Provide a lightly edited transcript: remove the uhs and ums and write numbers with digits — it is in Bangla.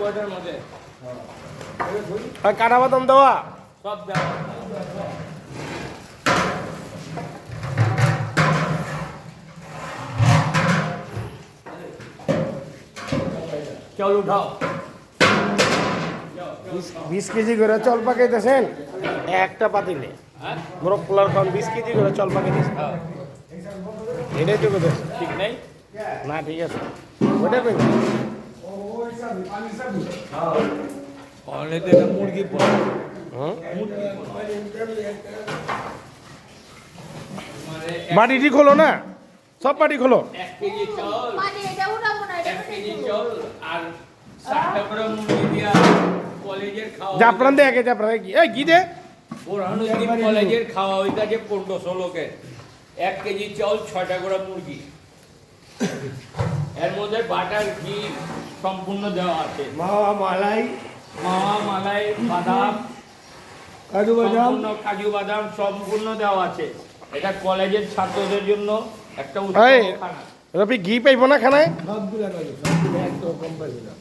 ওটার মধ্যে আর কাটা বাদাম দেওয়া সব দেওয়া চল উঠাও 20 কেজি করে চল পাকাইতেছেন একটা পাতিলে মোরগ পোলার খান 20 কেজি করে চল পাকাইতেছেন এটাই তো কথা ঠিক নেই না ঠিক আছে ওটা পেয়ে অনেকে মুরগি বাড়িটি খোলো না সব বাড়ি খোলো 1 কেজি চাল 1 কেজি চাল আর 60 করে মুরগি দিয়া কলেজের খাওয়া জাফরান দে আগে জাফরান কি এই কি দে বোরহানুদ্দিন কলেজের খাওয়া হইতাছে 1500 লোকের 1 কেজি চাল 6টা করে মুরগি এর মধ্যে বাটার ঘি সম্পূর্ণ দেওয়া আছে মাওয়া মালাই বাদাম কাজু বাদাম কাজু বাদাম সম্পূর্ণ দেওয়া আছে এটা কলেজের ছাত্রদের জন্য একটা এই উৎসব খানা রবি ঘি পাইব না খানায় সবগুলা পাইবে সবগুলা একদম কম পাইবে না